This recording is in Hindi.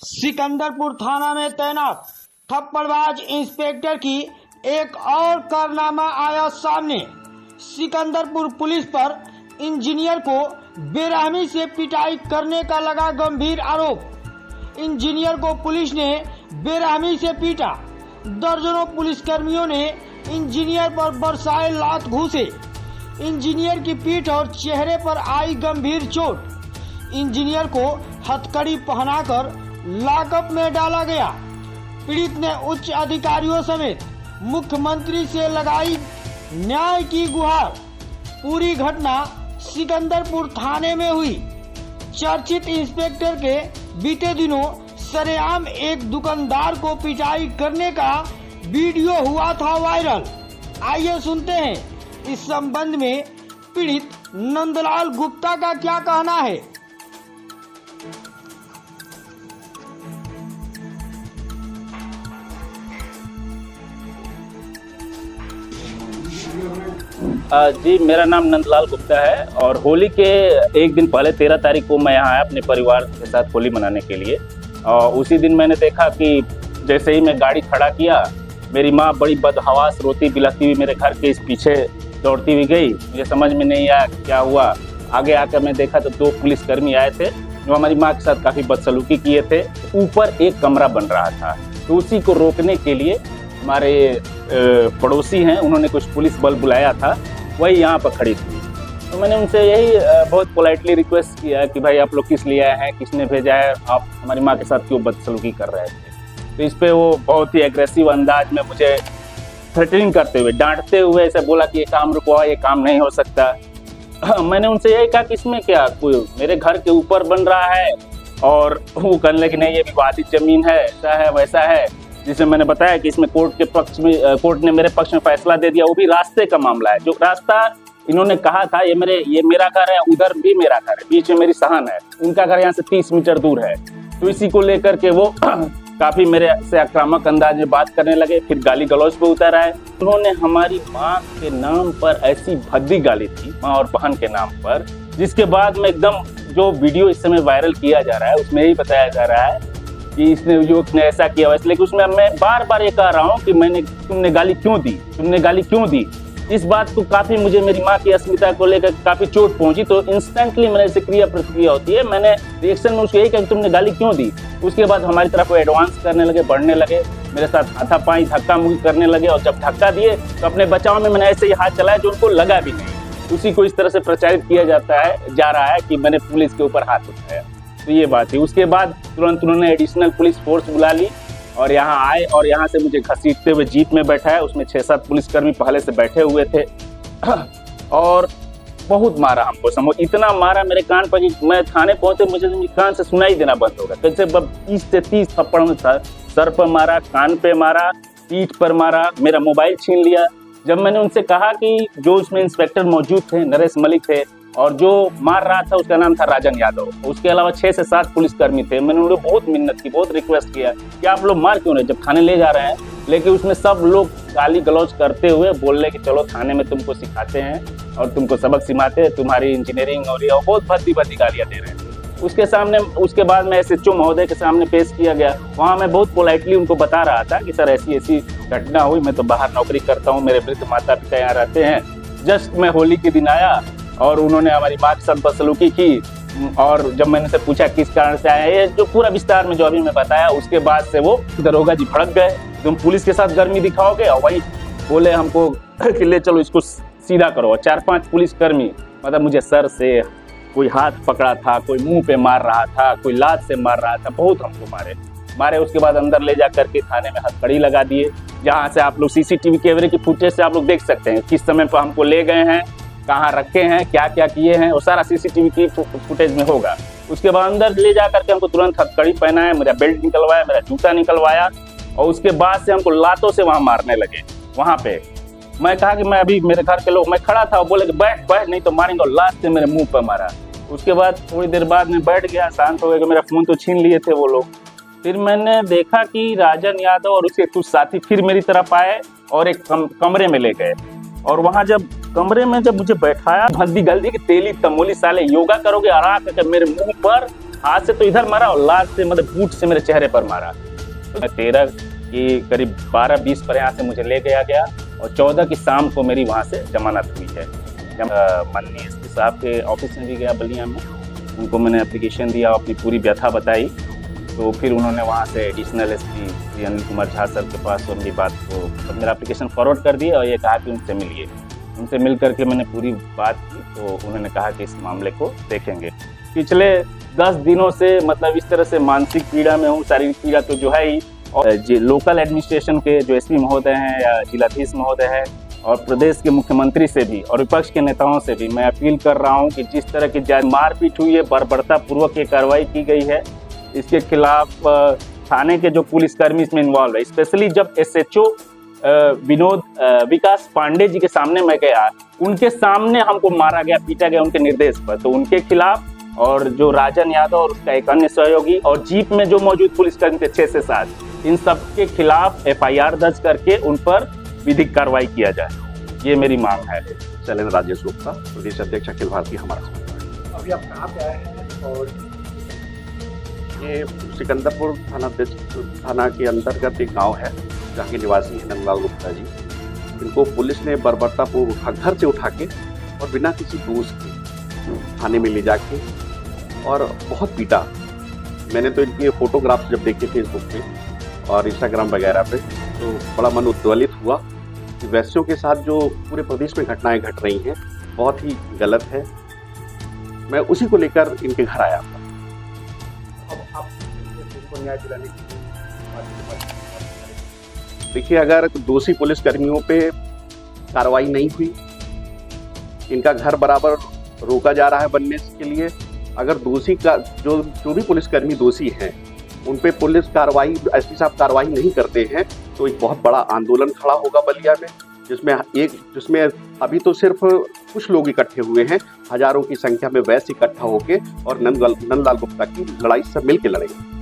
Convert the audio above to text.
सिकंदरपुर थाना में तैनात थप्पड़बाज इंस्पेक्टर की एक और कारनामा आया सामने। सिकंदरपुर पुलिस पर इंजीनियर को बेरहमी से पिटाई करने का लगा गंभीर आरोप। इंजीनियर को पुलिस ने बेरहमी से पीटा। दर्जनों पुलिसकर्मियों ने इंजीनियर पर बरसाए लात घूंसे। इंजीनियर की पीठ और चेहरे पर आई गंभीर चोट। इंजीनियर को हथकड़ी पहनाकर लॉकअप में डाला गया। पीड़ित ने उच्च अधिकारियों समेत मुख्यमंत्री से लगाई न्याय की गुहार। पूरी घटना सिकंदरपुर थाने में हुई। चर्चित इंस्पेक्टर के बीते दिनों सरेआम एक दुकानदार को पिटाई करने का वीडियो हुआ था वायरल। आइए सुनते हैं इस संबंध में पीड़ित नंदलाल गुप्ता का क्या कहना है। जी, मेरा नाम नंदलाल गुप्ता है और होली के एक दिन पहले 13 तारीख को मैं यहाँ आया अपने परिवार के साथ होली मनाने के लिए। और उसी दिन मैंने देखा कि जैसे ही मैं गाड़ी खड़ा किया, मेरी माँ बड़ी बदहवास रोती बिलखती हुई मेरे घर के इस पीछे दौड़ती हुई गई। मुझे समझ में नहीं आया क्या हुआ। आगे आकर मैं देखा तो 2 पुलिसकर्मी आए थे जो हमारी माँ के साथ काफ़ी बदसलूकी किए थे। ऊपर एक कमरा बन रहा था, तो उसी को रोकने के लिए हमारे पड़ोसी हैं, उन्होंने कुछ पुलिस बल बुलाया था, वही यहाँ पर खड़ी थी। तो मैंने उनसे यही बहुत पोलाइटली रिक्वेस्ट किया कि भाई आप लोग किस लिए आए हैं, किसने भेजा है, आप हमारी माँ के साथ क्यों बदसलूकी कर रहे थे। तो इस पे वो बहुत ही एग्रेसिव अंदाज में मुझे थ्रेटनिंग करते हुए, डांटते हुए ऐसे बोला कि ये काम रुकवाओ, ये काम नहीं हो सकता। मैंने उनसे यही कहा कि इसमें क्या, कोई मेरे घर के ऊपर बन रहा है और वो कहने लगे नहीं ये विवादित जमीन है, ऐसा है वैसा है। जिसमें मैंने बताया कि इसमें कोर्ट ने मेरे पक्ष में फैसला दे दिया। वो भी रास्ते का मामला है, जो रास्ता इन्होंने कहा था ये मेरा घर है, उधर भी मेरा घर है, बीच में मेरी सहन है, उनका घर यहाँ से 30 मीटर दूर है। तो इसी को लेकर के वो काफी मेरे से आक्रामक अंदाज में बात करने लगे। फिर गाली गलौज पे उतर आए। उन्होंने हमारी माँ के नाम पर ऐसी भद्दी गाली थी, माँ और बहन के नाम पर, जिसके बाद में एकदम जो वीडियो इस समय वायरल किया जा रहा है उसमें यही बताया जा रहा है कि इसने युवक ने ऐसा किया वैसे। लेकिन उसमें मैं बार बार ये कह रहा हूँ कि तुमने गाली क्यों दी। इस बात को काफी मुझे मेरी माँ की अस्मिता को लेकर काफी चोट पहुंची। तो इंस्टेंटली मैंने जैसे क्रिया प्रतिक्रिया होती है, मैंने रिएक्शन में उसको यही कहा कि तुमने गाली क्यों दी। उसके बाद हमारी तरफ वो एडवांस करने लगे, बढ़ने लगे, मेरे साथ हाथापाई धक्का मुक्की करने लगे। और जब धक्का दिए तो अपने बचाव में मैंने ऐसे ही हाथ चलाया जो उनको लगा भी नहीं। उसी को इस तरह से प्रचारित किया जा रहा है कि मैंने पुलिस के ऊपर हाथ उठाया। तो ये बात है। उसके बाद तुरंत उन्होंने एडिशनल पुलिस फोर्स बुला ली और यहाँ आए और यहाँ से मुझे घसीटते हुए जीप में बैठाया। उसमें 6-7 पुलिसकर्मी पहले से बैठे हुए थे और बहुत मारा हमको। समझो इतना मारा मेरे कान पर कि मैं थाने पहुंचे, मुझे कान से सुनाई देना बंद हो गया। कैसे 20 से 30 थप्पड़ में था, सर पर मारा, कान पे मारा, पीठ पर मारा, मेरा मोबाइल छीन लिया। जब मैंने उनसे कहा कि जो उसमें इंस्पेक्टर मौजूद थे, नरेश मलिक थे, और जो मार रहा था उसका नाम था राजन यादव, उसके अलावा 6 से 7 पुलिसकर्मी थे। मैंने उन्हें बहुत मिन्नत की, बहुत रिक्वेस्ट किया कि आप लोग मार क्यों रहे, जब थाने ले जा रहे हैं। लेकिन उसमें सब लोग गाली गलौज करते हुए बोल रहे कि चलो थाने में तुमको सिखाते हैं और तुमको सबक सिखाते हैं, तुम्हारी इंजीनियरिंग और ये बहुत भद्दी गालियाँ दे रहे थे। उसके बाद मैं SHO महोदय के सामने पेश किया गया। वहाँ मैं बहुत पोलाइटली उनको बता रहा था कि सर ऐसी घटना हुई, मैं तो बाहर नौकरी करता हूँ, मेरे वृद्ध माता पिता यहाँ रहते हैं। जस्ट मैं होली के दिन आया और उन्होंने हमारी माँ के साथ बदसलूकी की। और जब मैंने उनसे पूछा किस कारण से आए, ये जो पूरा विस्तार में जो अभी मैं बताया, उसके बाद से वो दरोगा जी भड़क गए, तुम पुलिस के साथ गर्मी दिखाओगे। और वही बोले हमको कि ले चलो इसको सीधा करो। 4-5 पुलिसकर्मी, मतलब मुझे सर से कोई हाथ पकड़ा था, कोई मुंह पे मार रहा था, कोई लात से मार रहा था, बहुत हमको मारे। उसके बाद अंदर ले जा करके थाने में हथकड़ी लगा दिए, जहाँ से आप लोग CCTV कैमरे की फुटेज से आप लोग देख सकते हैं किस समय पर हमको ले गए हैं, कहाँ रखे हैं, क्या क्या किए हैं, वो सारा CCTV की फुटेज में होगा। उसके बाद अंदर ले जा करके हमको तुरंत हथकड़ी पहनाया, मेरा बेल्ट निकलवाया, मेरा जूता निकलवाया और उसके बाद से हमको लातों से वहाँ मारने लगे। वहाँ पे मैं कहा कि मैं अभी, मेरे घर के लोग, मैं खड़ा था, बोले कि बैठ नहीं तो मारेंगे, और लात से मेरे मुंह पर मारा। उसके बाद थोड़ी देर बाद में बैठ गया, शांत हो गया। मेरा फोन तो छीन लिए थे वो लोग। फिर मैंने देखा कि राजन यादव और उसके कुछ साथी फिर मेरी तरफ आए और एक कमरे में ले गए। और वहाँ जब कमरे में मुझे बैठाया, भद्दी गलती की तेली तमोली, साले योगा करोगे, आरा करके मेरे मुंह पर हाथ से तो इधर मारा और लात से मतलब बूट से मेरे चेहरे पर मारा। तो मैं 13 की करीब 12-20 पर यहाँ से मुझे ले गया और 14 की शाम को मेरी वहाँ से जमानत हुई है। जब माननीय एसपी साहब के ऑफिस में भी गया बलिया में, उनको मैंने एप्लीकेशन दिया, अपनी पूरी व्यथा बताई, तो फिर उन्होंने वहाँ से additional SP Anil Kumar Jha sir के पास मेरी बात को मेरा एप्लीकेशन फॉरवर्ड कर दिया और ये कहा कि उनसे मिलिए। उनसे मिल करके मैंने पूरी बात की तो उन्होंने कहा कि इस मामले को देखेंगे। पिछले 10 दिनों से मतलब इस तरह से मानसिक पीड़ा में हूँ, शारीरिक पीड़ा तो जो है ही, और लोकल एडमिनिस्ट्रेशन के जो एसपी महोदय हैं या जिलाधीश महोदय हैं और प्रदेश के मुख्यमंत्री से भी और विपक्ष के नेताओं से भी मैं अपील कर रहा हूं कि जिस तरह की मारपीट हुई है, बर्बरतापूर्वक ये कार्रवाई की गई है, इसके खिलाफ थाने के जो पुलिसकर्मी इसमें इन्वॉल्व है, स्पेशली जब एसएचओ विकास पांडे जी के सामने मैं गया, उनके सामने हमको मारा गया, पीटा गया उनके निर्देश पर, तो उनके खिलाफ और जो राजन यादव और उसका एक अन्य सहयोगी और जीप में जो मौजूद पुलिसकर्मी थे 6 से 7, इन सब के खिलाफ एफआईआर दर्ज करके उन पर विधिक कार्रवाई किया जाए, ये मेरी मांग है। शैलेंद्र राजेश गुप्ता, प्रदेश अध्यक्ष अखिल भारतीय हमारा। अभी आप कहाँ पे आए हैं? और ये सिकंदरपुर थाना के अंतर्गत एक गांव है जहाँ के निवासी हैं नंदलाल गुप्ता जी। इनको पुलिस ने बर्बरतापूर्वक घर से उठा के और बिना किसी दोष के थाने में ले जाके और बहुत पीटा। मैंने तो इनके फोटोग्राफ्स जब देखे फेसबुक पे और इंस्टाग्राम वगैरह पे तो बड़ा मन उद्वेलित हुआ कि वैश्यों के साथ जो पूरे प्रदेश में घटनाएं घट रही हैं बहुत ही गलत है। मैं उसी को लेकर इनके घर आया था। अब आप को न्याय दिलाने की देखिए, अगर दोषी पुलिसकर्मियों पे कार्रवाई नहीं हुई, इनका घर बराबर रोका जा रहा है बनने के लिए, अगर दोषी का जो भी पुलिसकर्मी दोषी हैं उन पे पुलिस कार्रवाई, एसपी साहब कार्रवाई नहीं करते हैं, तो एक बहुत बड़ा आंदोलन खड़ा होगा बलिया में, जिसमें अभी तो सिर्फ कुछ लोग इकट्ठे हुए हैं, हजारों की संख्या में वैसे इकट्ठा होके और नंदलाल गुप्ता की लड़ाई सब मिल के लड़ेंगे।